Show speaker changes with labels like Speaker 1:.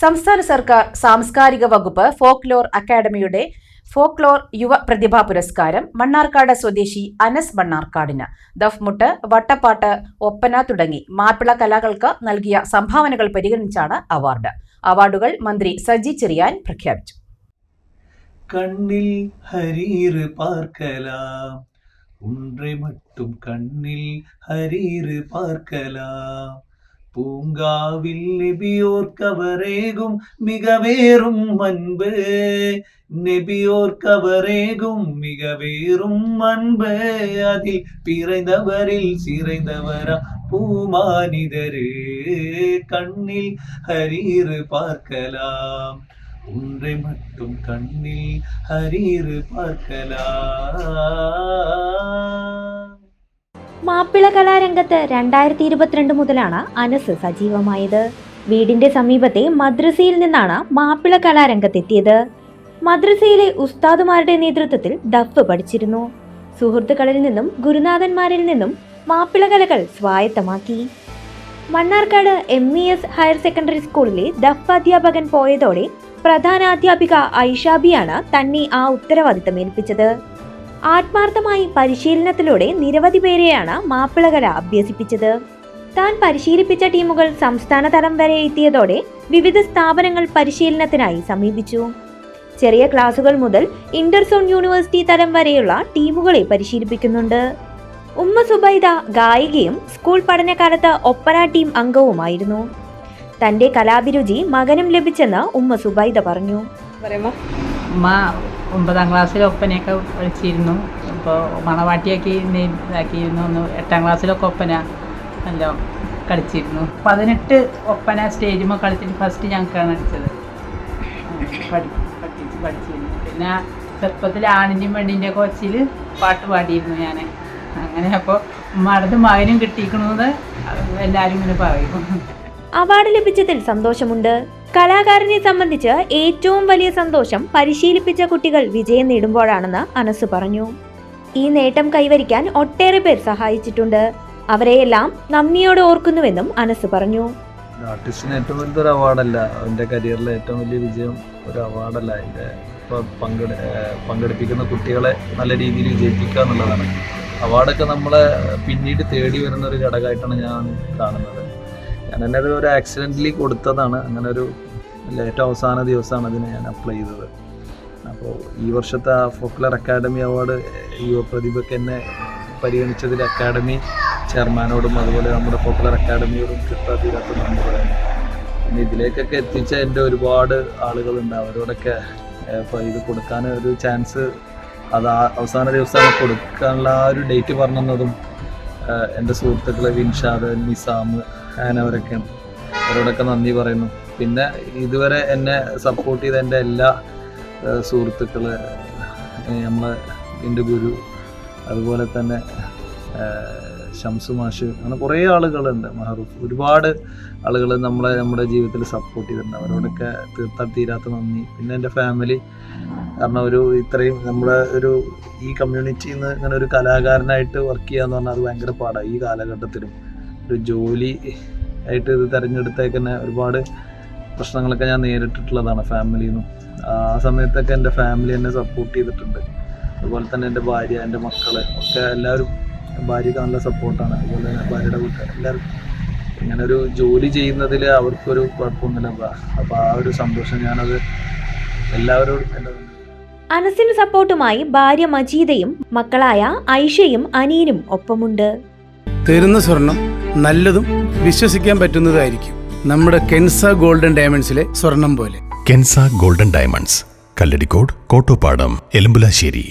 Speaker 1: സംസ്ഥാന സർക്കാർ സാംസ്കാരിക വകുപ്പ് ഫോക്ലോർ അക്കാദമിയുടെ ഫോക്ലോർ യുവ പ്രതിഭാ പുരസ്കാരം മണ്ണാർക്കാട് സ്വദേശി അനസ് മണ്ണാർക്കാടിന് ദഫ്മുട്ട്, വട്ടപ്പാട്ട്, ഒപ്പന തുടങ്ങി മാപ്പിള കലകൾക്ക് നൽകിയ സംഭാവനകൾ പരിഗണിച്ചാണ് അവാർഡ്. അവാർഡുകൾ മന്ത്രി സജി ചെറിയാൻ പ്രഖ്യാപിച്ചു.
Speaker 2: കണ്ണിൽ ഹരീറ് പാർക്കലാം, ഒன்றை மட்டும் കണ്ണിൽ ഹരീറ് പാർക്കലാം, பூங்காவில் நெபியோர்க்கவரேகும் மிகவேறும் அன்பு, நெபியோர்க்கவரேகும் மிகவேறும் அன்பு, அதில் பிறந்தவரில் சிறைந்தவரா பூமானிதரே, கண்ணில் ஹரீறு பார்க்கலாம், ஒன்றை மட்டும் கண்ணில் ஹரீறு பார்க்கலாம்.
Speaker 3: മാപ്പിള കലാരംഗത്ത് 2022 മുതലാണ് അനസ് സജീവമായത്. വീടിന്റെ സമീപത്തെ മദ്രസയിൽ നിന്നാണ് മാപ്പിള കലാരംഗത്തെത്തിയത്. മദ്രസയിലെ ഉസ്താദുമാരുടെ നേതൃത്വത്തിൽ ദഫ് പഠിച്ചിരുന്നു. സുഹൃത്തുക്കളിൽ നിന്നും ഗുരുനാഥന്മാരിൽ നിന്നും മാപ്പിള കലകൾ സ്വായത്തമാക്കി. മണ്ണാർക്കാട് MES ഹയർ സെക്കൻഡറി സ്കൂളിലെ ദഫ് അധ്യാപകൻ പോയതോടെ പ്രധാനാധ്യാപിക ഐഷാബിയാണ് തന്നെ ആ ഉത്തരവാദിത്തം ഏൽപ്പിച്ചത്. ആത്മാർത്ഥമായി പരിശീലനത്തിലൂടെ നിരവധി പേരെയാണ് മാപ്പിളകല അഭ്യസിപ്പിച്ചത്. താൻ പരിശീലിപ്പിച്ച ടീമുകൾ സംസ്ഥാന തലം വരെ എത്തിയതോടെ വിവിധ സ്ഥാപനങ്ങൾ പരിശീലനത്തിനായി സമീപിച്ചു. ചെറിയ ക്ലാസുകൾ മുതൽ ഇന്റർസോൺ യൂണിവേഴ്സിറ്റി തലം വരെയുള്ള ടീമുകളെ പരിശീലിപ്പിക്കുന്നുണ്ട്. ഉമ്മ സുബൈദ ഗായികയും സ്കൂൾ പഠനകാലത്ത് ഒപ്പന ടീം അംഗവുമായിരുന്നു. തന്റെ കലാഭിരുചി മകനും ലഭിച്ചെന്ന് ഉമ്മ സുബൈദ പറഞ്ഞു.
Speaker 4: ഉമ്മ 9ാം ക്ലാസ്സിൽ ഒപ്പനയൊക്കെ പഠിച്ചിരുന്നു. ഇപ്പോൾ മണവാട്ടിയൊക്കെ ഇതാക്കിയിരുന്നു. 8ാം ക്ലാസ്സിലൊക്കെ ഒപ്പന നല്ല കളിച്ചിരുന്നു. 18 ഒപ്പന സ്റ്റേജുമ്പോൾ കളിച്ചിട്ട് ഫസ്റ്റ് ഞങ്ങൾക്കാണ് അടിച്ചത്. പഠിച്ചിരുന്നു. പിന്നെ ചെറുപ്പത്തിൽ ആണിൻ്റെയും പെണ്ണിൻ്റെയും കൊച്ചിയിൽ പാട്ട് പാടിയിരുന്നു ഞാൻ. അങ്ങനെ അപ്പോൾ ഉമ്മയുടെ മകനും കിട്ടിയിരിക്കണമെന്ന് എല്ലാവരും ഇങ്ങനെ പറയും.
Speaker 3: അവാർഡ് ലഭിച്ചതിൽ സന്തോഷമുണ്ട്. കലാകാരനെ സംബന്ധിച്ച് ഏറ്റവും വലിയ സന്തോഷം പരിശീലിപ്പിച്ച കുട്ടികൾ വിജയം നേടുമ്പോഴാണെന്ന് അനസ് പറഞ്ഞു. ഈ നേട്ടം കൈവരിക്കാൻ ഒട്ടേറെ പേർ സഹായിച്ചിട്ടുണ്ട്. അവരെയെല്ലാം നന്ദിയോടെ ഓർക്കുന്നുവെന്നും അനസ് പറഞ്ഞു.
Speaker 2: ആർട്ടിസ്റ്റിന് ഏറ്റവും വലിയൊരു അവാർഡല്ല, അവൻ്റെ കരിയറിലെ ഏറ്റവും വലിയ വിജയം ഒരു അവാർഡല്ല. അതിൻ്റെ ഇപ്പോൾ പങ്കെടുപ്പിക്കുന്ന കുട്ടികളെ നല്ല രീതിയിൽ വിജയിപ്പിക്കുക എന്നുള്ളതാണ്. അവാർഡൊക്കെ നമ്മളെ പിന്നീട് തേടി വരുന്ന ഒരു ഘടകമായിട്ടാണ് ഞാൻ കാണുന്നത്. ഞാൻ തന്നെ അത് ഒരു ആക്സിഡൻ്റലി കൊടുത്തതാണ്. അങ്ങനെ ഒരു ഏറ്റവും അവസാന ദിവസമാണ് അതിന് ഞാൻ അപ്ലൈ ചെയ്തത്. അപ്പോൾ ഈ വർഷത്തെ ഫോക്ലോർ അക്കാദമി അവാർഡ് യുവ പ്രതിഭയ്ക്ക് എന്നെ പരിഗണിച്ചതിൽ അക്കാദമി ചെയർമാനോടും അതുപോലെ നമ്മുടെ ഫോക്ലോർ അക്കാദമിയോടും കിട്ടാത്തീരാത്ത നന്ദി പറയുന്നു. പിന്നെ ഇതിലേക്കൊക്കെ എത്തിച്ച എൻ്റെ ഒരുപാട് ആളുകളുണ്ട്. അവരോടൊക്കെ ഇപ്പോൾ ഇത് കൊടുക്കാൻ ഒരു ചാൻസ് അത് അവസാന ദിവസമാണ് കൊടുക്കാനുള്ള ആ ഒരു ഡേറ്റ് പറഞ്ഞതും എൻ്റെ സുഹൃത്തുക്കൾ വിൻഷാദ്, നിസാം, അവരൊക്കെയാണ്. അവരോടൊക്കെ നന്ദി പറയുന്നു. പിന്നെ ഇതുവരെ എന്നെ സപ്പോർട്ട് ചെയ്ത എൻ്റെ എല്ലാ സുഹൃത്തുക്കൾ, എൻ്റെ ഗുരു, അതുപോലെ തന്നെ ഷംസു മാഷ്, അങ്ങനെ കുറേ ആളുകളുണ്ട്, മഹറൂഫ്, ഒരുപാട് ആളുകൾ നമ്മുടെ ജീവിതത്തിൽ സപ്പോർട്ട് ചെയ്തിട്ടുണ്ട്. അവരോടൊക്കെ തീരാത്ത നന്ദി. പിന്നെ എൻ്റെ ഫാമിലി, കാരണം ഇത്രയും നമ്മുടെ ഈ കമ്മ്യൂണിറ്റിയിൽ നിന്ന് ഇങ്ങനെ ഒരു കലാകാരനായിട്ട് വർക്ക് ചെയ്യാന്ന് പറഞ്ഞാൽ അത് ഭയങ്കര പാടാണ്. ഈ കാലഘട്ടത്തിലും ഒരു ജോലി ആയിട്ട് ഇത് തിരഞ്ഞെടുത്തേക്കന്നെ ഒരുപാട് പ്രശ്നങ്ങളൊക്കെ ഞാൻ നേരിട്ടിട്ടുള്ളതാണ് ഫാമിലിയിൽ നിന്നും. ആ സമയത്തൊക്കെ എൻ്റെ ഫാമിലി എന്നെ സപ്പോർട്ട് ചെയ്തിട്ടുണ്ട്. അതുപോലെ തന്നെ എൻ്റെ ഭാര്യ, എൻ്റെ മക്കൾ ഒക്കെ എല്ലാവരും, ഭാര്യയ്ക്ക് നല്ല സപ്പോർട്ടാണ്. അതുപോലെ തന്നെ ഭാര്യയുടെ വീട്ടുകാർ എല്ലാവരും. ഇങ്ങനെ ഒരു ജോലി ചെയ്യുന്നതിൽ അവർക്കൊരു കുഴപ്പമൊന്നുമില്ല. അപ്പോൾ ആ ഒരു സന്തോഷം ഞാനത് എല്ലാവരോടും
Speaker 3: അനസിന് സപ്പോർട്ടുമായി ഭാര്യ മജീദയും മക്കളായ ഐഷയും അനീനും ഒപ്പമുണ്ട്.
Speaker 5: തരുന്ന സ്വർണം നല്ലതും വിശ്വസിക്കാൻ പറ്റുന്നതായിരിക്കും. നമ്മുടെ കെൻസ ഗോൾഡൻ ഡയമണ്ട്സിലെ സ്വർണം പോലെ.
Speaker 6: Kenza golden diamonds, Kalladikode, Kottopadam, Elambulassery.